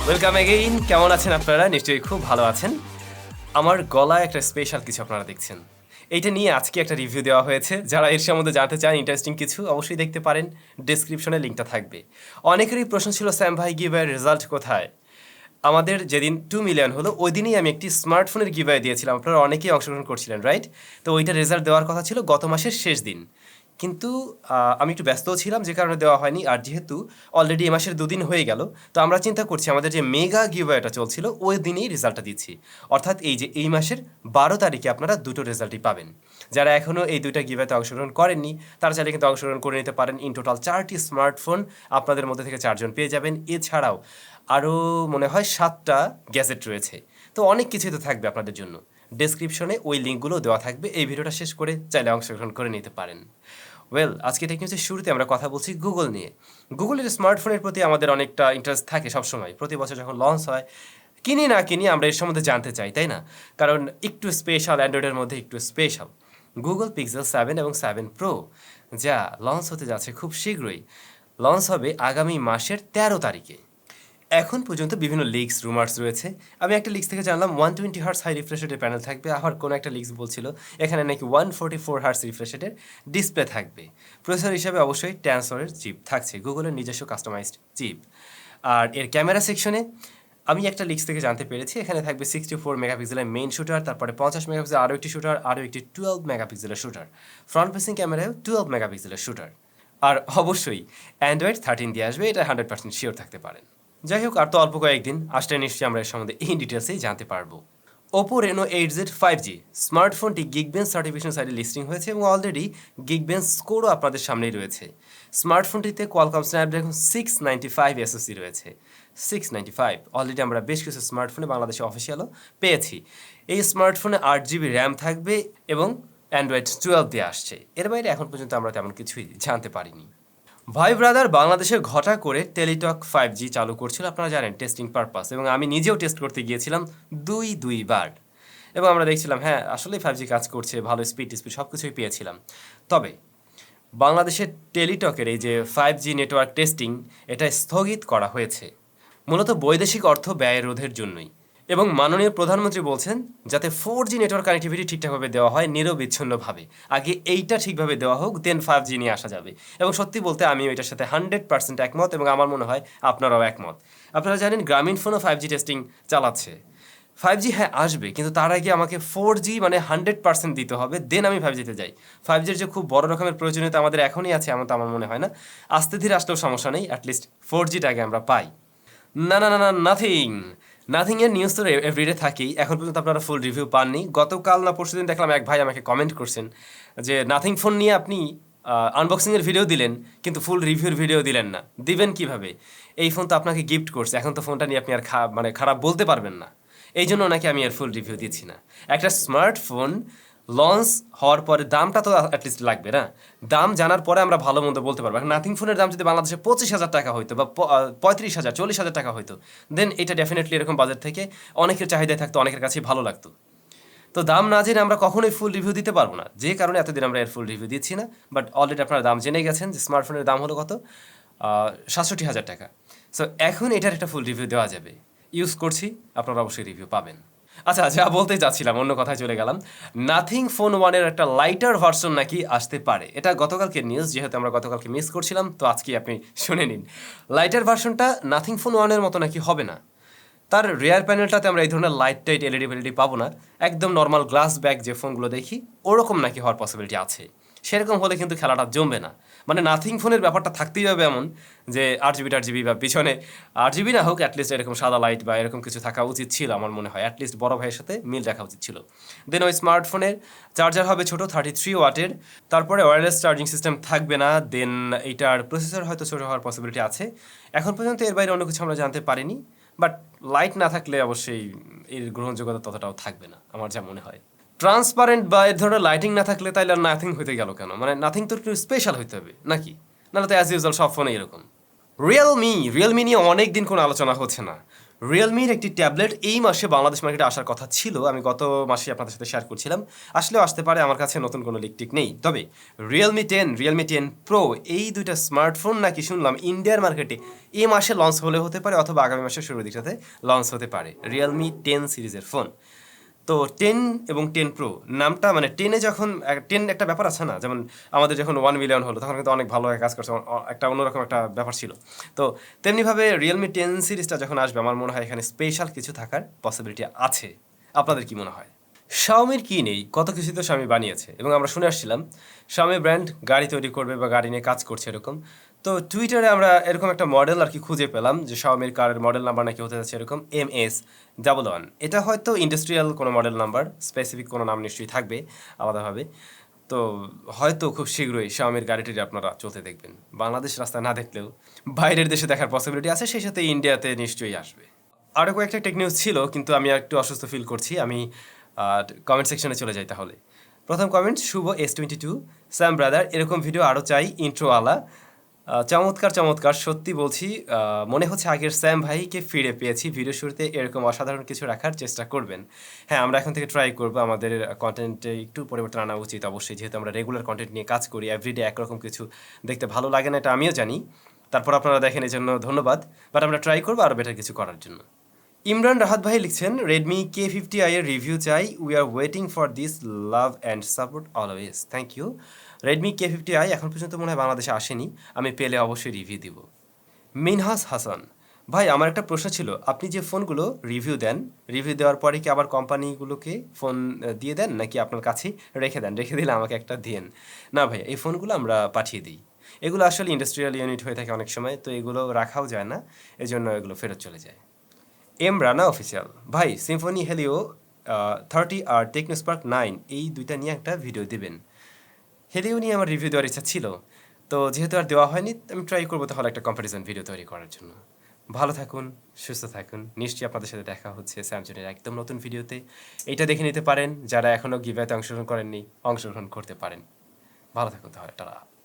Welcome again. কেমন আছেন আপনারা? নিশ্চয়ই খুব ভালো আছেন। আমার গলায় একটা স্পেশাল কিছু আপনারা দেখছেন। এইটা নিয়ে আজকে একটা রিভিউ দেওয়া হয়েছে। যারা এর সম্বন্ধে জানতে চান ইন্টারেস্টিং কিছু অবশ্যই দেখতে পারেন, ডেসক্রিপশনে লিঙ্কটা থাকবে। অনেকেরই প্রশ্ন ছিল স্যাম ভাই গিভঅ্যাওয়ের রেজাল্ট কোথায়? আমাদের যেদিন 2 মিলিয়ন হলো ওই দিনই আমি একটি স্মার্টফোনের গিভঅ্যাওয়ে দিয়েছিলাম। আপনারা অনেকেই অংশগ্রহণ করছিলেন, রাইট? তো ওইটার রেজাল্ট দেওয়ার কথা ছিল গত মাসের শেষ দিন। কিন্তু আমি একটু ব্যস্তও ছিলাম যে কারণে দেওয়া হয়নি। আর যেহেতু অলরেডি এ মাসের 2 দিন হয়ে গেল, তো আমরা চিন্তা করছি আমাদের যে মেগা গিভঅ্যাওয়েটা চলছিল ওই দিনেই রেজাল্টটা দিচ্ছি। অর্থাৎ এই যে এই মাসের 12 তারিখে আপনারা দুটো রেজাল্টই পাবেন। যারা এখনও এই দুইটা গিভঅ্যাওয়েতে অংশগ্রহণ করেননি তারা চাইলে কিন্তু অংশগ্রহণ করে নিতে পারেন। ইন টোটাল 4টি স্মার্টফোন আপনাদের মধ্যে থেকে 4 জন পেয়ে যাবেন। এছাড়াও আরও মনে হয় 7টা গ্যাজেট রয়েছে। তো অনেক কিছুই তো থাকবে আপনাদের জন্য। ডেসক্রিপশনে ওই লিঙ্কগুলো দেওয়া থাকবে। এই ভিডিওটা শেষ করে চাইলে অংশগ্রহণ করে নিতে পারেন। আজকে টেকনিক্সের শুরুতে আমরা কথা বলছি গুগল নিয়ে। গুগলের স্মার্টফোনের প্রতি আমাদের অনেকটা ইন্টারেস্ট থাকে সবসময়। প্রতি বছর যখন লঞ্চ হয়, কিনি না কিনি আমরা এর সম্বন্ধে জানতে চাই, তাই না? কারণ একটু স্পেশাল, অ্যান্ড্রয়েডের মধ্যে একটু স্পেশাল গুগল পিক্সেল 7 এবং 7 প্রো, যা লঞ্চ হতে যাচ্ছে খুব শীঘ্রই। লঞ্চ হবে আগামী মাসের 13 তারিখে। এখন পর্যন্ত বিভিন্ন লিক্স রুমার্স রয়েছে। আমি একটা লিক্স থেকে জানলাম 120 হার্টস হাই রিফ্রেশ রেটের প্যানেল থাকবে। আবার কোনো একটা লিক্স বলছিল এখানে নাকি 144 হার্টস রিফ্রেশ রেটের ডিসপ্লে থাকবে। প্রসেসর হিসাবে অবশ্যই ট্যান্সরের চিপ থাকছে, গুগলের নিজস্ব কাস্টমাইজড চিপ। আর এর ক্যামেরা সেকশনে আমি একটা লিক্স থেকে জানতে পেরেছি এখানে থাকবে 64 মেগাপিক্সেলের মেইন শুটার, তারপরে 50 মেগাপিক্সেল আরও একটি শুটার, আরও একটি 12 মেগাপিক্সেলের শুটার। ফ্রন্ট ফেসিং ক্যামেরায়ও 12 মেগাপিক্সেলের শুটার। আর অবশ্যই অ্যান্ড্রয়েড 13 দিয়ে আসবে, এটা 100% শিওর থাকতে পারেন। যাই হোক, আর তো অল্প কয়েকদিন আসলে নিশ্চয়ই আমরা এর সম্বন্ধে ইন ডিটেলসেই জানতে পারবো। ওপো রেনো 8Z 5G স্মার্টফোনটি গিগবেঞ্চ সার্টিফিকেশন সাইটে লিস্টিং হয়েছে এবং অলরেডি গিগবেঞ্চ স্কোরও আপনাদের সামনেই রয়েছে। স্মার্টফোনটিতে কোয়ালকম স্ন্যাপড্রাগন 695 এসওসি রয়েছে। 695 অলরেডি আমরা বেশ কিছু স্মার্টফোনে বাংলাদেশে অফিসিয়ালও পেয়েছি। এই স্মার্টফোনে 8GB র্যাম থাকবে এবং অ্যান্ড্রয়েড 12 দিয়ে আসছে। এর বাইরে এখন পর্যন্ত আমরা তেমন কিছুই জানতে পারিনি। ভাই ব্রাদার বাংলাদেশে ঘটা করে টেলিটক 5G চালু করছিল, আপনারা জানেন, টেস্টিং পারপাস, এবং আমি নিজেও টেস্ট করতে গিয়েছিলাম দুইবার। এবং আমরা দেখছিলাম হ্যাঁ আসলেই 5G কাজ করছে, ভালো স্পিড সব কিছুই পেয়েছিলাম। তবে বাংলাদেশের টেলিটকের এই যে 5G নেটওয়ার্ক টেস্টিং, এটা স্থগিত করা হয়েছে মূলত বৈদেশিক অর্থ ব্যয় রোধের জন্যই। এবং মাননীয় প্রধানমন্ত্রী বলছেন যাতে 4G নেটওয়ার্ক কানেক্টিভিটি ঠিকঠাকভাবে দেওয়া হয় নিরবিচ্ছিন্নভাবে। আগে এইটা ঠিকভাবে দেওয়া হোক, দেন 5G নিয়ে আসা যাবে। এবং সত্যি বলতে আমি এটার সাথে 100% একমত, এবং আমার মনে হয় আপনারাও একমত। আপনারা জানেন গ্রামীণ ফোনও 5G টেস্টিং চালাচ্ছে। 5G হ্যাঁ আসবে, কিন্তু তার আগে আমাকে 4G মানে 100% দিতে হবে, দেন আমি 5Gতে যাই। 5Gর যে খুব বড় রকমের প্রয়োজনীয়তা আমাদের এখনই আছে এমন তো আমার মনে হয় না। আস্তে ধীরে আসলেও সমস্যা নেই, অ্যাটলিস্ট 4Gটা আগে আমরা পাই। না না না না, নাথিংয়ের নিউজ তো এভরিডে থাকেই। এখন পর্যন্ত আপনারা ফুল রিভিউ পাননি। গতকাল না পরশুদিন দেখলাম এক ভাই আমাকে কমেন্ট করছেন যে নাথিং ফোন নিয়ে আপনি আনবক্সিংয়ের ভিডিও দিলেন কিন্তু ফুল রিভিউর ভিডিও দিলেন না। দিবেন কিভাবে? এই ফোন তো আপনাকে গিফট করছে, এখন তো ফোনটা নিয়ে আপনি আর মানে খারাপ বলতে পারবেন না। এই জন্য নাকি আমি এর ফুল রিভিউ দিচ্ছি না। একটা স্মার্টফোন লঞ্চ হওয়ার পরে দামটা তো অ্যাটলিস্ট লাগবে না? দাম জানার পরে আমরা ভালো মন্দ বলতে পারবো। নাথিং ফোনের দাম যদি বাংলাদেশে 25,000 টাকা হইতো বা 35,000 40,000 টাকা হইতো, দেন এটা ডেফিনেটলি এরকম বাজেট থেকে অনেকের চাহিদায় থাকতো, অনেকের কাছেই ভালো লাগতো। তো দাম না জেনে আমরা কখনোই ফুল রিভিউ দিতে পারবো না, যে কারণে এতদিন আমরা এর ফুল রিভিউ দিচ্ছি না। বাট অলরেডি আপনারা দাম জেনে গেছেন যে স্মার্টফোনের দাম হলো কত, 67,000 টাকা। সো এখন এটার একটা ফুল রিভিউ দেওয়া যাবে। ইউজ করছি, আপনারা অবশ্যই রিভিউ পাবেন। আচ্ছা, যা বলতে চাচ্ছিলাম অন্য কথায় চলে গেলাম। নাথিং ফোন 1-এর একটা লাইটার ভার্সন নাকি আসতে পারে। এটা গতকালকে নিউজ, যেহেতু আমরা গতকালকে মিস করছিলাম তো আজকে আপনি শুনে নিন। লাইটার ভার্সনটা নাথিং ফোন 1-এর মতো নাকি হবে না। তার রেয়ার প্যানেলটাতে আমরা এই ধরনের লাইট টাইট এলইডি ফেলইডি পাবো না। একদম নর্মাল গ্লাস ব্যাক যে ফোনগুলো দেখি ওরকম নাকি হওয়ার পসিবিলিটি আছে। সেরকম হলে কিন্তু খেলাটা জমবে না। মানে নাথিং ফোনের ব্যাপারটা থাকতেই হবে এমন যে 8GB বা পিছনে 8GB না হোক, অ্যাটলিস্ট এরকম সাদা লাইট বা এরকম কিছু থাকা উচিত ছিল আমার মনে হয়। অ্যাটলিস্ট বড় ভাইয়ের সাথে মিল রাখা উচিত ছিল। দেন ওই স্মার্টফোনের চার্জার হবে ছোটো 33 ওয়াটের, তারপরে ওয়্যারলেস চার্জিং সিস্টেম থাকবে না। দেন এইটার প্রসেসর হয়তো ছোটো হওয়ার পসিবিলিটি আছে। এখন পর্যন্ত এর বাইরে অন্য কিছু আমরা জানতে পারিনি। বাট লাইট না থাকলে অবশ্যই এর গ্রহণযোগ্যতা ততটাও থাকবে না আমার যা মনে হয়। ট্রান্সপারেন্ট বা এর ধরনের লাইটিং না থাকলে তাইলে নাথিং হইতে গেল কেন? মানে নাথিং তো একটু স্পেশাল হইতে হবে নাকি? নাহলে তো অ্যাজ ইউজুয়াল সব ফোনে এরকম। রিয়েলমি নিয়ে অনেক দিন কোনো আলোচনা হচ্ছে না। রিয়েলমির একটি ট্যাবলেট এই মাসে বাংলাদেশ মার্কেটে আসার কথা ছিল, আমি গত মাসে আপনাদের সাথে শেয়ার করছিলাম। আসলেও আসতে পারে, আমার কাছে নতুন কোনো লিক টিক নেই। তবে রিয়েলমি 10 প্রো এই দুইটা স্মার্টফোন নাকি শুনলাম ইন্ডিয়ার মার্কেটে এই মাসে লঞ্চ হলে হতে পারে, অথবা আগামী মাসের শুরুর দিকটাতে লঞ্চ হতে পারে Realme 10 সিরিজের ফোন। তো 10 এবং 10 প্রো নামটা মানে 10-এ যখন 10 একটা ব্যাপার আছে না, যেমন আমাদের যখন 1 মিলিয়ন হলো তখন কিন্তু অনেক ভালো কাজ করছে, একটা অন্যরকম একটা ব্যাপার ছিল। তো তেমনিভাবে Realme 10 সিরিজটা যখন আসবে আমার মনে হয় এখানে স্পেশাল কিছু থাকার পসিবিলিটি আছে। আপনাদের কি মনে হয়? শাওমির কি নেই, কত কিছু তো শাওমি বানিয়েছে এবং আমরা শুনে আসছিলাম শাওমি ব্র্যান্ড গাড়ি তৈরি করবে বা গাড়ি নিয়ে কাজ করছে এরকম। তো টুইটারে আমরা এরকম একটা মডেল আর কি খুঁজে পেলাম যে শাওমির কারের মডেল নাম্বার নাকি হতে যাচ্ছে এরকম MS11। এটা হয়তো ইন্ডাস্ট্রিয়াল কোনো মডেল নাম্বার, স্পেসিফিক কোনো নাম নিশ্চয়ই থাকবে আলাদাভাবে। তো হয়তো খুব শীঘ্রই শাওমির গাড়িটি আপনারা চলতে দেখবেন, বাংলাদেশ রাস্তায় না দেখলেও বাইরের দেশে দেখার পসিবিলিটি আছে, সেই সাথে ইন্ডিয়াতে নিশ্চয়ই আসবে। আরও কয়েকটা টেক নিউজ ছিল, কিন্তু আমি একটু অসুস্থ ফিল করছি, আমি কমেন্ট সেকশনে চলে যাই তাহলে। প্রথম কমেন্ট, শুভ S22 স্যাম ব্রাদার, এরকম ভিডিও আরও চাই ইন্ট্রোওয়ালা। চমৎকার চমৎকার, সত্যি বলছি, মনে হচ্ছে আগের স্যাম ভাইকে ফিরে পেয়েছি। ভিডিও শুরুতে এরকম অসাধারণ কিছু রাখার চেষ্টা করবেন। হ্যাঁ, আমরা এখন থেকে ট্রাই করবো, আমাদের কন্টেন্টে একটু পরিবর্তন আনা উচিত অবশ্যই, যেহেতু আমরা রেগুলার কন্টেন্ট নিয়ে কাজ করি। এভরিডে একরকম কিছু দেখতে ভালো লাগে না, এটা আমিও জানি। তারপর আপনারা দেখেন, এই জন্য ধন্যবাদ। বাট আমরা ট্রাই করবো আরও বেটার কিছু করার জন্য। ইমরান রাহাত ভাই লিখছেন, Redmi K50i এর রিভিউ চাই, we are waiting for this, love and support always. Thank you. Redmi K50i এখন পর্যন্ত মনে হয় বাংলাদেশে আসেনি, আমি পেলে অবশ্যই রিভিউ দিব। মিনহাস হাসান ভাই, আমার একটা প্রশ্ন ছিল, আপনি যে ফোনগুলো রিভিউ দেন, রিভিউ দেওয়ার পরে কি আবার কোম্পানিগুলোকে ফোন দিয়ে দেন, নাকি আপনার কাছেই রেখে দেন? রেখে দিলে আমাকে একটা দিন। না ভাই, এই ফোনগুলো আমরা পাঠিয়ে দিই। এগুলো আসলে ইন্ডাস্ট্রিয়াল ইউনিট হয়ে থাকে অনেক সময়, তো এগুলো রাখাও যায় না, এজন্য এগুলো ফেরত চলে যায়। এম রানা অফিসিয়াল ভাই, সিম্ফনি হেলিও 30 আর টেকনোস্পার্ক 9 এই দুইটা নিয়ে একটা ভিডিও দিবেন। হেলিও নিয়ে আমার রিভিউ দেওয়ার ইচ্ছা ছিল, তো যেহেতু আর দেওয়া হয়নি, আমি ট্রাই করবো তাহলে একটা কম্প্যারিজন ভিডিও তৈরি করার জন্য। ভালো থাকুন, সুস্থ থাকুন, নিশ্চয়ই আপনাদের সাথে দেখা হচ্ছে স্যামসংয়ের একদম নতুন ভিডিওতে। এইটা দেখে নিতে পারেন, যারা এখনও গিভঅ্যাওয়েতে অংশগ্রহণ করেননি অংশগ্রহণ করতে পারেন। ভালো থাকুন তাহলে, টাটা।